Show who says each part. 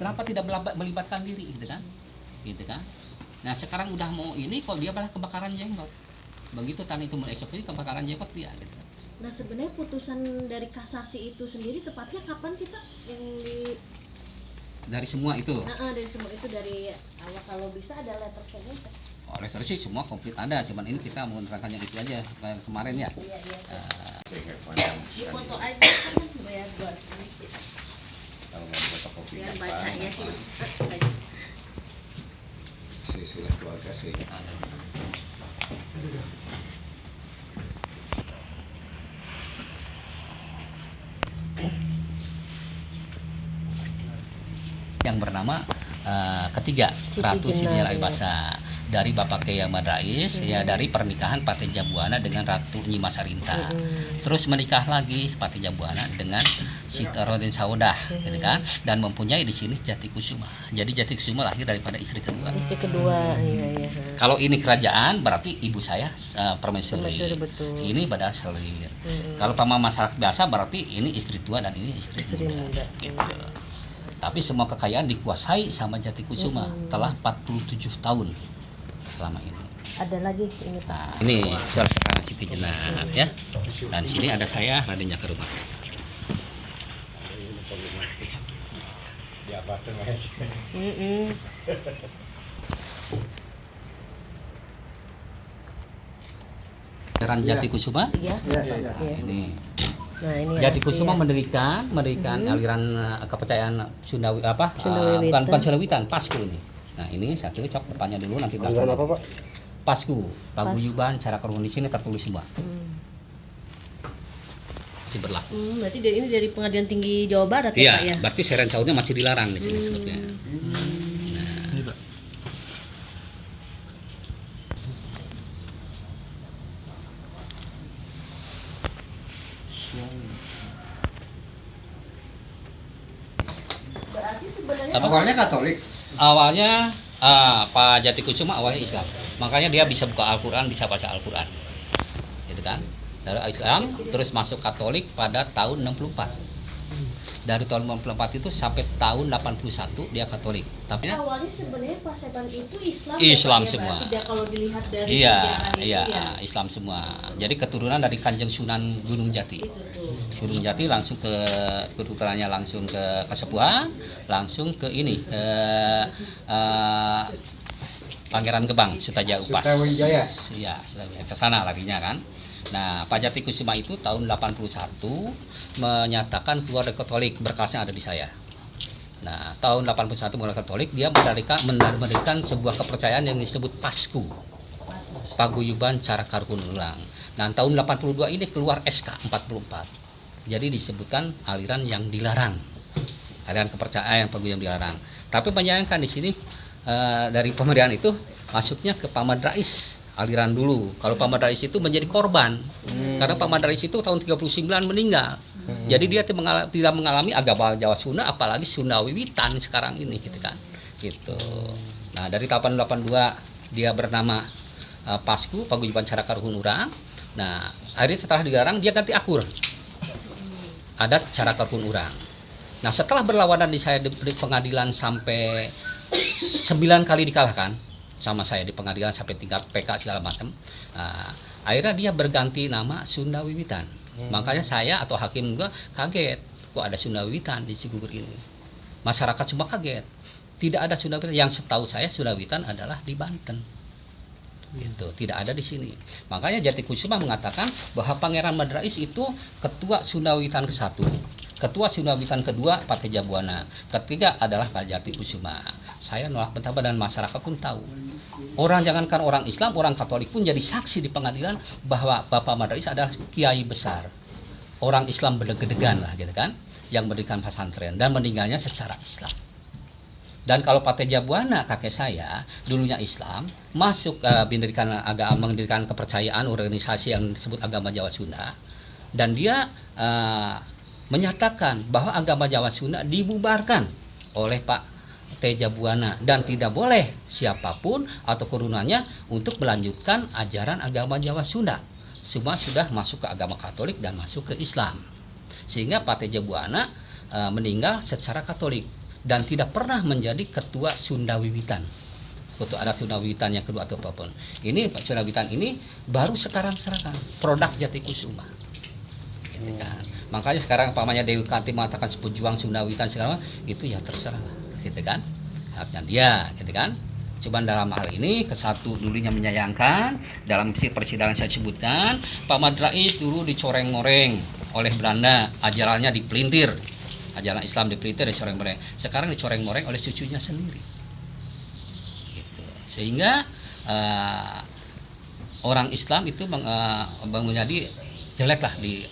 Speaker 1: kenapa tidak melibatkan diri gitu kan. Nah sekarang udah mau ini kok dia malah kebakaran jenggot. Begitu tanah itu mengeksekusi kebakaran jenggot dia gitu kan.
Speaker 2: Nah sebenarnya putusan dari kasasi itu sendiri tepatnya kapan sih Pak? Yang
Speaker 1: Dari semua itu.
Speaker 2: dari semua itu dari awal kalau bisa ada letter segment.
Speaker 1: Oleh terus sih semua komplit ada, cuman ini kita mau menerangkan yang itu aja kemarin ya.
Speaker 2: Iya.
Speaker 3: Di
Speaker 2: Foto aja kan bayar buat ini sih.
Speaker 3: Kalau mau fotokopi
Speaker 2: Biar bacanya sih.
Speaker 3: silsilah keluarga sih.
Speaker 1: Yang bernama ketiga Ratu Sidial Aibasa dari Bapak Kiai Ahmad Rais ya, dari pernikahan Pate Jabuana dengan Ratu Nyima Sarinta. Terus menikah lagi Pate Jabuana dengan Rodin Saudah gitu kan, dan mempunyai di sini Jati Kusuma. Jadi Jati Kusuma lahir daripada istri kedua.
Speaker 4: Istri kedua, iya.
Speaker 1: Kalau ini kerajaan berarti ibu saya permaisuri.
Speaker 4: Betul.
Speaker 1: Ini Badal Selir. Kalau sama masyarakat biasa berarti ini istri tua dan ini istri muda. Gitu. Tapi semua kekayaan dikuasai sama Jati Kusuma telah 47 tahun selama ini.
Speaker 4: Ada lagi ini Pak.
Speaker 1: Nah, ini suara sekarang Siti Jenar ya. Dan sini ada saya Raden Jaka Rumah. Peran Jati Kusuma.
Speaker 4: Iya.
Speaker 1: Ini.
Speaker 4: Nah, ini
Speaker 1: Jati
Speaker 4: asli
Speaker 1: Kusuma
Speaker 4: ya.
Speaker 1: mendirikan aliran kepercayaan Sundawi
Speaker 4: Sundawiwitan.
Speaker 1: bukan Sundawiwitan, Pasku ini. Nah, ini satu cok depannya dulu nanti belakang.
Speaker 3: Apa Pak?
Speaker 1: Pasku, paguyuban, cara kerumunan di sini tertulis semua. Masih berlaku.
Speaker 4: Berarti ini dari Pengadilan Tinggi Jawa Barat ya Pak
Speaker 1: Iya,
Speaker 4: ya?
Speaker 1: berarti seren cautnya masih dilarang di sini sebetulnya.
Speaker 2: Berarti sebenarnya
Speaker 3: Awalnya Katolik.
Speaker 1: Awalnya Pak Jati Kusuma awalnya Islam, makanya dia bisa buka Al-Quran, bisa baca Al-Quran, gitu kan? Dari Islam terus masuk Katolik pada tahun 64. Dari tahun 64 itu sampai tahun 81 dia Katolik. Tapi
Speaker 2: awalnya sebenarnya Paseban itu Islam.
Speaker 1: Islam
Speaker 2: ya, Pak, ya,
Speaker 1: semua.
Speaker 2: Tidak kalau dilihat dari
Speaker 1: iya,
Speaker 2: sejarah itu ya.
Speaker 1: Islam semua. Jadi keturunan dari Kanjeng Sunan Gunung Jati.
Speaker 2: Itu tuh.
Speaker 1: Gunung Jati langsung ke keturutannya langsung ke Kasepuhan, langsung ke ini ke Pangeran Gebang, Sutaja Upas.
Speaker 3: Sutawijaya.
Speaker 1: Iya, ke sana larinya kan. Nah, Pak Jati Kusuma itu tahun 81 menyatakan keluar dari Katolik, berkasnya ada di saya. Nah, tahun 81 mulai Katolik, dia mendirikan sebuah kepercayaan yang disebut Pasku. Paguyuban Cara Karkun Ulang. Nah, tahun 82 ini keluar SK 44. Jadi disebutkan aliran yang dilarang. Aliran kepercayaan yang paguyuban dilarang. Tapi menyayangkan di sini dari pemerintahan itu masuknya ke Pamad Rais. Aliran dulu. Kalau Pamad Rais itu menjadi korban. Karena Pamad Rais itu tahun 39 meninggal. Jadi dia tidak mengalami agama Jawa Sunda, apalagi Sundawiwitan sekarang ini gitu kan. Gitu. Nah, dari tahun 82 dia bernama Pasku, Paguyuban Cara Karhun Urang. Nah, akhirnya setelah dilarang dia ganti akur. Adat Cara Karhun Urang. Nah, setelah berlawanan di saya di pengadilan sampai 9 kali dikalahkan sama saya di pengadilan sampai tingkat PK segala macam. Nah, akhirnya dia berganti nama Sundawiwitan. Makanya saya atau hakim juga kaget, kok ada Sundawiwitan di Cigugur ini. Masyarakat semua kaget. Tidak ada Sundawiwitan. Yang setahu saya Sundawiwitan adalah di Banten. Gitu, tidak ada di sini. Makanya Jati Kusuma mengatakan bahwa Pangeran Madrais itu ketua Sundawiwitan ke-1. Ketua Sundawiwitan kedua Pate Jabuana, ketiga adalah Pak Jati Kusuma. Saya nolak mentah dan masyarakat pun tahu. Orang jangankan orang Islam, orang Katolik pun jadi saksi di pengadilan bahwa Bapak Madrais adalah kiai besar. Orang Islam berdegedegan lah gitu kan, yang mendirikan pesantren dan meninggalnya secara Islam. Dan kalau Pate Jabuana kakek saya dulunya Islam, masuk mendirikan kepercayaan organisasi yang disebut agama Jawa Sunda, dan dia menyatakan bahwa agama Jawa Sunda dibubarkan oleh Pak T. Jabuana dan tidak boleh siapapun atau turunannya untuk melanjutkan ajaran agama Jawa Sunda. Semua sudah masuk ke agama Katolik dan masuk ke Islam. Sehingga Pak T. Jabuana meninggal secara Katolik. dan tidak pernah menjadi ketua Sunda Wiwitan, ketua adat Sunda Wiwitan yang kedua atau apapun. Ini Pak Sunda Wiwitan ini baru sekarang produk Jatikusuma, gitu kan. Makanya sekarang pamannya Dewi Kanti mengatakan pejuang Sunda Wiwitan sekarang itu ya terserah, gitu kan, haknya dia, gitu kan. Cuman dalam hal ini kesatu dulunya menyayangkan, dalam persidangan saya sebutkan Pak Ahmad Rais dulu dicoreng-moreng oleh Belanda, ajarannya dipelintir, ajaran Islam dipelintir, dicoreng-moreng. Sekarang dicoreng-moreng oleh cucunya sendiri, gitu. Sehingga orang Islam itu menjadi jelek lah di